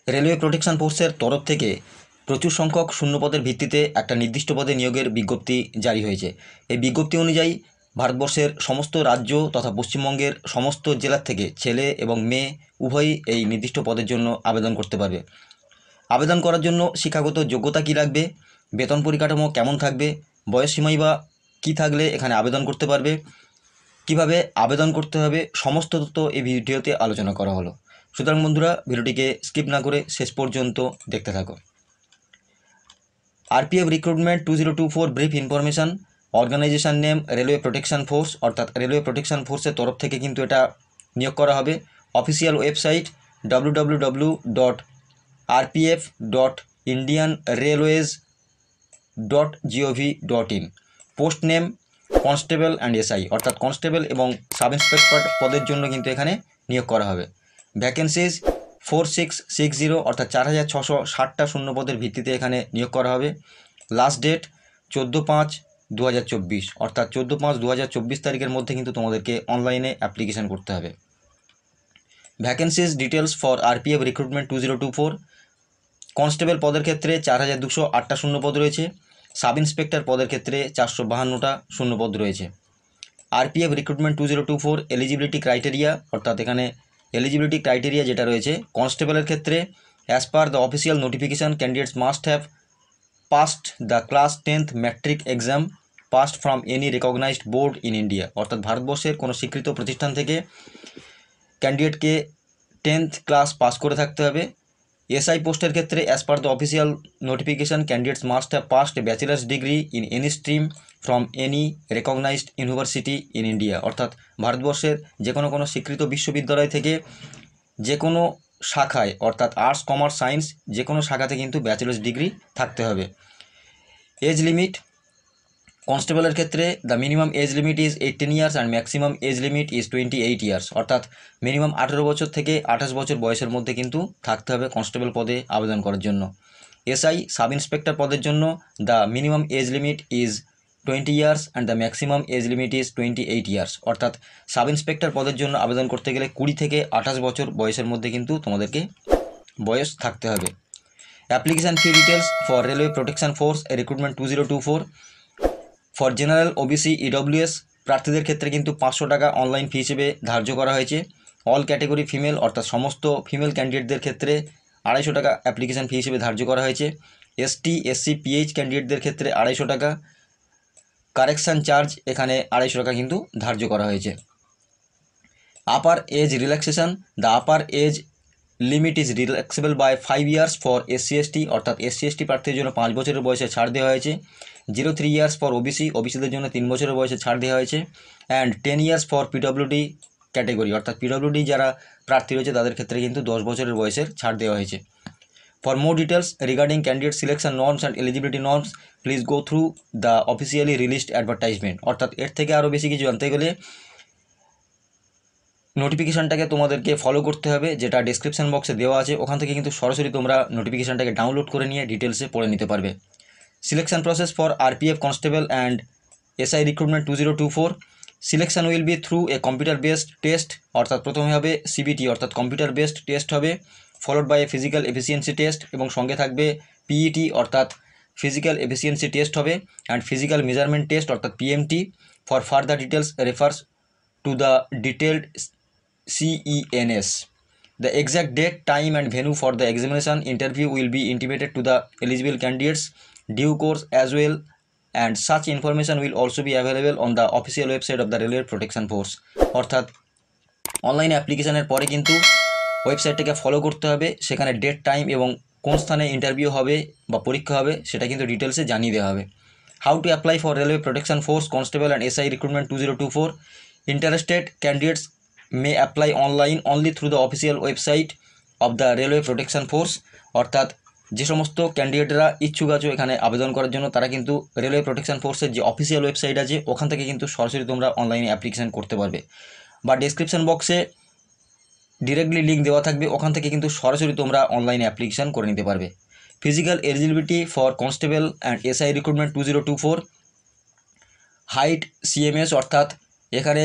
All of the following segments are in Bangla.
রেলওয়ে প্রোটেকশন ফোর্সের তরফ থেকে প্রচুর সংখ্যক শূন্যপদের ভিত্তিতে একটা নির্দিষ্ট পদে নিয়োগের বিজ্ঞপ্তি জারি হয়েছে। এই বিজ্ঞপ্তি অনুযায়ী ভারতবর্ষের সমস্ত রাজ্য তথা পশ্চিমবঙ্গের সমস্ত জেলার থেকে ছেলে এবং মেয়ে উভয়ই এই নির্দিষ্ট পদের জন্য আবেদন করতে পারবে। আবেদন করার জন্য শিক্ষাগত যোগ্যতা কী লাগবে, বেতন পরিকাঠামো কেমন থাকবে, বয়সসীমাই বা কী থাকলে এখানে আবেদন করতে পারবে, কিভাবে আবেদন করতে হবে, সমস্ত তথ্য এই ভিডিওতে আলোচনা করা হলো। সুতরাং বন্ধুরা, ভিডিওটিকে স্কিপ না করে শেষ পর্যন্ত দেখতে থাকো। RPF recruitment 2024 brief information, organisation name railway protection force, অর্থাৎ রেলওয়ে প্রোটেকশন ফোর্সের তরফ থেকে কিন্তু এটা নিয়োগ করা হবে। Official website www.rpf.indianrailways.gov.in। Post name constable and SI, অর্থাৎ কনস্টেবল এবং সাব ইন্সপেক্টর পদের জন্য কিন্তু এখানে নিয়োগ করা হবে। ভ্যাকেন্সিজ 4660, অর্থাৎ 4660টা শূন্যপদের ভিত্তিতে এখানে নিয়োগ করা হবে। লাস্ট ডেট 14/5/2024, অর্থাৎ 14/5/2024 তারিখের মধ্যে কিন্তু তোমাদেরকে অনলাইনে অ্যাপ্লিকেশান করতে হবে। Vacancies details for RPF recruitment 2024। Constable পদের ক্ষেত্রে 4208টা শূন্যপদ রয়েছে। সাব ইন্সপেক্টর পদের ক্ষেত্রে 452টা শূন্যপদ রয়েছে। আরপিএফ রিক্রুটমেন্ট 2024 এলিজিবিলিটি ক্রাইটেরিয়া, অর্থাৎ এখানে এলিজিবিলিটি ক্রাইটেরিয়া যেটা রয়েছে কনস্টেবলের ক্ষেত্রে, as per the official notification candidates must have past the class 10th matric exam past from any recognized board in India, অর্থাৎ ভারতবর্ষের কোনো স্বীকৃত প্রতিষ্ঠান থেকে ক্যান্ডিডেটকে 10th ক্লাস পাস করে থাকতে হবে। এসআই পোস্টের ক্ষেত্রে as per the official notification candidates must have passed a bachelor's degree in any stream from any recognised university in India, অর্থাৎ ভারতবর্ষের যে কোনো স্বীকৃত বিশ্ববিদ্যালয় থেকে যে কোনো শাখায়, অর্থাৎ আর্টস কমার্স সায়েন্স যে কোনো শাখাতে কিন্তু ব্যাচেলার্স ডিগ্রি থাকতে হবে। এজ লিমিট কনস্টেবলের ক্ষেত্রে the minimum age limit is 18 years and maximum age limit is 28 years, অর্থাৎ মিনিমাম 18 বছর থেকে 28 বছর বয়সের মধ্যে কিন্তু থাকতে হবে কনস্টেবল পদে আবেদন করার জন্য। এসআই সাব ইন্সপেক্টর পদের জন্য the minimum age limit is 20 years and the maximum age limit is 28 years, অর্থাৎ সাব ইন্সপেক্টর পদের জন্য আবেদন করতে গেলে 20 থেকে 28 বছর বয়সের মধ্যে কিন্তু তোমাদেরকে বয়স থাকতে হবে। Application fee details for railway protection force recruitment 2024। For general OBC EWS প্রার্থীদের ক্ষেত্রে কিন্তু 500 টাকা অনলাইন ফি হিসেবে ধার্য করা হয়েছে। অল ক্যাটেগরি ফিমেল, অর্থাৎ সমস্ত ফিমেল ক্যান্ডিডেটদের ক্ষেত্রে 250 টাকা অ্যাপ্লিকেশান ফি হিসেবে ধার্য করা হয়েছে। এসটি এসসি পিএইচ ক্যান্ডিডেটদের ক্ষেত্রে 250 টাকা। কারেকশান চার্জ এখানে 250 টাকা কিন্তু ধার্য করা হয়েছে। Upper age relaxation, the upper age limit is relaxable by 5 years for SC ST, অর্থাৎ এসসি এসটি প্রার্থীদের জন্য 5 বছরের বয়সে ছাড় দেওয়া হয়েছে। 03 ইয়ার্স ফর ওবিসি, ওবিসিদের জন্য 3 বছরের বয়সে ছাড় দেওয়া হয়েছে। And 10 years for PWD category, অর্থাৎ পিডব্লিউডি যারা প্রার্থী রয়েছে তাদের ক্ষেত্রে কিন্তু 10 বছরের বয়সের ছাড় দেওয়া হয়েছে। For more details regarding candidate selection norms and eligibility norms please go through the officially released advertisement, অর্থাৎ এর থেকে আরও বেশি কিছু জানতে গেলে নোটিফিকেশানটাকে তোমাদেরকে ফলো করতে হবে, যেটা ডেসক্রিপশন বক্সে দেওয়া আছে। ওখান থেকে কিন্তু সরাসরি তোমরা নোটিফিকেশানটাকে ডাউনলোড করে নিয়ে ডিটেলসে পড়ে নিতে পারবে। Selection process for RPF constable and SI recruitment 2024। Selection will be through a computer based test, অর্থাৎ প্রথমে হবে সিবিটি, অর্থাৎ কম্পিউটার বেসড টেস্ট হবে, followed by a physical efficiency test, এবং সঙ্গে থাকবে পিইটি, অর্থাৎ ফিজিক্যাল এফিসিয়েন্সি টেস্ট হবে, অ্যান্ড ফিজিক্যাল মেজারমেন্ট টেস্ট, অর্থাৎ PMT. For further details refers to the detailed CENS. The exact date, time and venue for the examination interview will be intimated to the eligible candidates due course as well, and such information will also be available on the official website of the Railway Protection Force. অর্থাৎ অনলাইন অ্যাপ্লিকেশানের পরে কিন্তু ওয়েবসাইটটাকে ফলো করতে হবে, সেখানে ডেট টাইম এবং কোন স্থানে ইন্টারভিউ হবে বা পরীক্ষা হবে সেটা কিন্তু ডিটেলসে জানিয়ে দেওয়া হবে। How to apply for railway protection force constable and SI recruitment 2024। Interested candidates may apply online only through the official website of the railway protection force, অর্থাৎ যে সমস্ত ক্যান্ডিডেটরা ইচ্ছুক আছো এখানে আবেদন করার জন্য তারা কিন্তু রেলওয়ে প্রোটেকশন ফোর্সের যে অফিসিয়াল ওয়েবসাইট আছে ওখান থেকে কিন্তু সরাসরি তোমরা অনলাইনে অ্যাপ্লিকেশান করতে পারবে, বা ডেসক্রিপশন বক্সে ডিরেক্টলি লিঙ্ক দেওয়া থাকবে, ওখান থেকে কিন্তু সরাসরি তোমরা অনলাইনে অ্যাপ্লিকেশান করে নিতে পারবে। Physical eligibility for constable and SI recruitment 2024। Height CMS, অর্থাৎ এখানে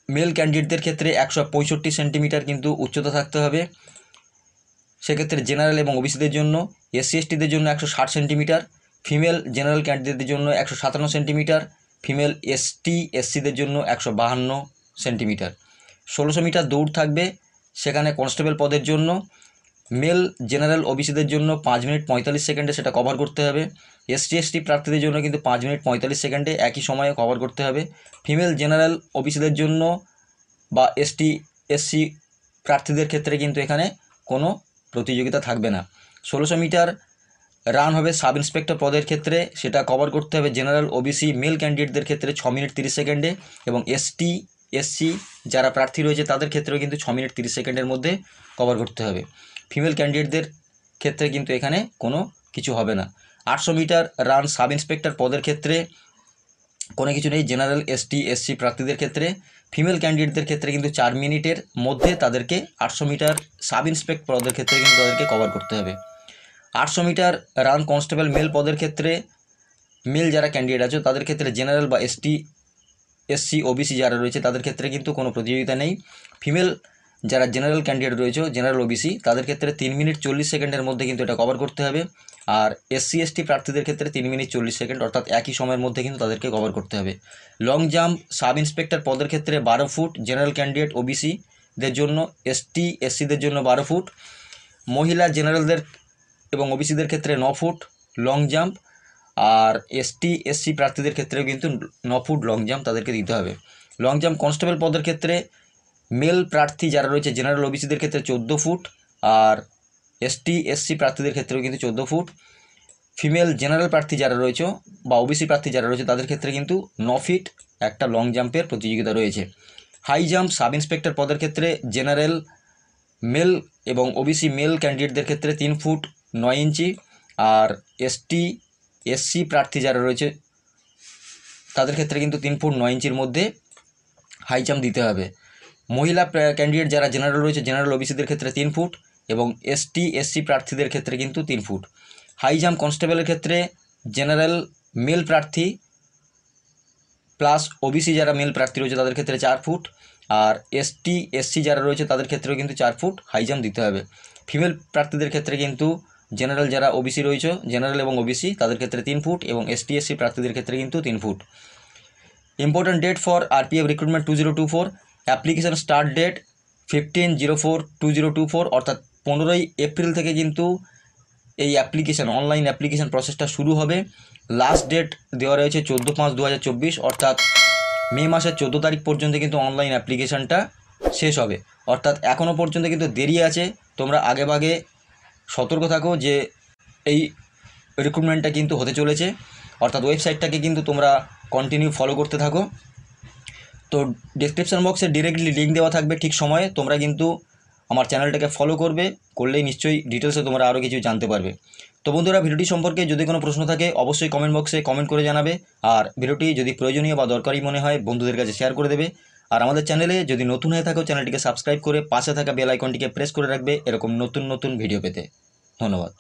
মেল ক্যান্ডিডেটদের ক্ষেত্রে 165 সেন্টিমিটার কিন্তু উচ্চতা থাকতে হবে। সেক্ষেত্রে জেনারেল এবং ওবিসিদের জন্য, এসসি এসটিদের জন্য 160 সেন্টিমিটার, ফিমেল জেনারেল ক্যান্ডিডেটদের জন্য 157 সেন্টিমিটার, ফিমেল এসটি এসসিদের জন্য 152 সেন্টিমিটার। 1600 মিটার দৌড় থাকবে সেখানে কনস্টেবল পদের জন্য। মেল জেনারেল ওবিসিদের জন্য 5 মিনিট 45 সেকেন্ডে সেটা কভার করতে হবে। এসটি এসটি প্রার্থীদের জন্য কিন্তু 5 মিনিট 45 সেকেন্ডে একই সময়ে কভার করতে হবে। ফিমেল জেনারেল ওবিসিদের জন্য বা এসটি এসসি প্রার্থীদের ক্ষেত্রে কিন্তু এখানে কোনো প্রতিযোগিতা থাকবে না। 1600 মিটার রান হবে সাব ইন্সপেক্টর পদের ক্ষেত্রে, সেটা কভার করতে হবে জেনারেল ওবিসি মেল ক্যান্ডিডেটদের ক্ষেত্রে 6 মিনিট 30 সেকেন্ডে, এবং এসটি এসসি যারা প্রার্থী রয়েছে তাদের ক্ষেত্রেও কিন্তু 6 মিনিট 30 সেকেন্ডের মধ্যে কভার করতে হবে। ফিমেল ক্যান্ডিডেটদের ক্ষেত্রে কিন্তু এখানে কোনো কিছু হবে না। 800 মিটার রান সাব ইন্সপেক্টর পদের ক্ষেত্রে কোনো কিছু নেই জেনারেল এসটি এসসি প্রার্থীদের ক্ষেত্রে। ফিমেল ক্যান্ডিডেটদের ক্ষেত্রে কিন্তু 4 মিনিটের মধ্যে তাদেরকে 800 মিটার সাব ইন্সপেক্টর পদের ক্ষেত্রে কিন্তু তাদেরকে কভার করতে হবে। 800 মিটার রান কনস্টেবল মেল পদের ক্ষেত্রে মেল যারা ক্যান্ডিডেট আছে তাদের ক্ষেত্রে জেনারেল বা এসটি এসসি ওবিসি যারা রয়েছে তাদের ক্ষেত্রে কিন্তু কোনো প্রতিযোগিতা নেই। ফিমেল যারা জেনারেল ক্যান্ডিডেট রয়েছে জেনারেল ওবিসি তাদের ক্ষেত্রে 3 মিনিট 40 সেকেন্ডের মধ্যে কিন্তু এটা কভার করতে হবে। আর এসসি এসটি প্রার্থীদের ক্ষেত্রে 3 মিনিট 40 সেকেন্ড অর্থাৎ একই সময়ের মধ্যে কিন্তু তাদেরকে কভার করতে হবে। লং জাম্প সাব ইন্সপেক্টর পদের ক্ষেত্রে 12 ফুট জেনারেল ক্যান্ডিডেট ওবিসিদের জন্য, এসটি এসসিদের জন্য 12 ফুট, মহিলা জেনারেলদের এবং ওবিসিদের ক্ষেত্রে 9 ফুট লং জাম্প, আর এসটি এসসি প্রার্থীদের ক্ষেত্রেও কিন্তু 9 ফুট লং জাম্প তাদেরকে দিতে হবে। লং জাম্প কনস্টেবল পদের ক্ষেত্রে মেল প্রার্থী যারা রয়েছে জেনারেল ওবিসিদের ক্ষেত্রে 14 ফুট, আর এসটি এসসি প্রার্থীদের ক্ষেত্রেও কিন্তু 14 ফুট। ফিমেল জেনারেল প্রার্থী যারা রয়েছে বা ওবিসি প্রার্থী যারা রয়েছে তাদের ক্ষেত্রে কিন্তু 9 ফিট একটা লং জাম্পের প্রতিযোগিতা রয়েছে। হাই জাম্প সাব ইন্সপেক্টর পদের ক্ষেত্রে জেনারেল মেল এবং ওবিসি মেল ক্যান্ডিডেটদের ক্ষেত্রে 3 ফুট 9 ইঞ্চি, আর এসটি এসসি প্রার্থী যারা রয়েছে তাদের ক্ষেত্রে কিন্তু 3 ফুট 9 ইঞ্চির মধ্যে হাই জাম্প দিতে হবে। মহিলা ক্যান্ডিডেট যারা জেনারেল রয়েছে জেনারেল ওবিসিদের ক্ষেত্রে 3 ফুট এবং এসটি এসসি প্রার্থীদের ক্ষেত্রে কিন্তু 3 ফুট। হাই জাম্প কনস্টেবলের ক্ষেত্রে জেনারেল মেল প্রার্থী প্লাস ওবিসি যারা মেল প্রার্থী রয়েছে তাদের ক্ষেত্রে 4 ফুট, আর এসটি এসসি যারা রয়েছে তাদের ক্ষেত্রেও কিন্তু 4 ফুট হাই জাম্প দিতে হবে। ফিমেল প্রার্থীদের ক্ষেত্রে কিন্তু জেনারেল যারা ওবিসি রয়েছে জেনারেল এবং ওবিসি তাদের ক্ষেত্রে 3 ফুট এবং এসটি এসসি প্রার্থীদের ক্ষেত্রে কিন্তু 3 foot. Important date for RPF recruitment 2024, application start date 15/04/2024 অর্থাৎ 15ই এপ্রিল থেকে কিন্তু এই অ্যাপ্লিকেশান অনলাইন অ্যাপ্লিকেশান প্রসেসটা শুরু হবে। লাস্ট ডেট দেওয়া রয়েছে 14/5/2024 অর্থাৎ মে মাসের 14 তারিখ পর্যন্ত কিন্তু অনলাইন অ্যাপ্লিকেশানটা শেষ হবে। অর্থাৎ এখনও পর্যন্ত কিন্তু দেরি আছে, তোমরা আগেভাগে সতর্ক থাকো যে এই রিক্রুটমেন্টটা কিন্তু হতে চলেছে, অর্থাৎ ওয়েবসাইটটাকে কিন্তু তোমরা কন্টিনিউ ফলো করতে থাকো। তো ডেসক্রিপশন বক্সে ডিরেক্টলি লিঙ্ক দেওয়া থাকবে ঠিক সময়ে, তোমরা কিন্তু আমার চ্যানেলটাকে ফলো করলেই নিশ্চয়ই ডিটেলসে তোমরা আরও কিছু জানতে পারবে। তো বন্ধুরা, ভিডিওটি সম্পর্কে যদি কোনো প্রশ্ন থাকে অবশ্যই কমেন্ট বক্সে কমেন্ট করে জানাবে, আর ভিডিওটি যদি প্রয়োজনীয় বা দরকারি মনে হয় বন্ধুদের কাছে শেয়ার করে দেবে। আর আমাদের চ্যানেলে যদি নতুন হয়ে থাকো চ্যানেলটিকে সাবস্ক্রাইব করে পাশে থাকা বেল আইকনটিকে প্রেস করে রাখবে এরকম নতুন নতুন ভিডিও পেতে। ধন্যবাদ।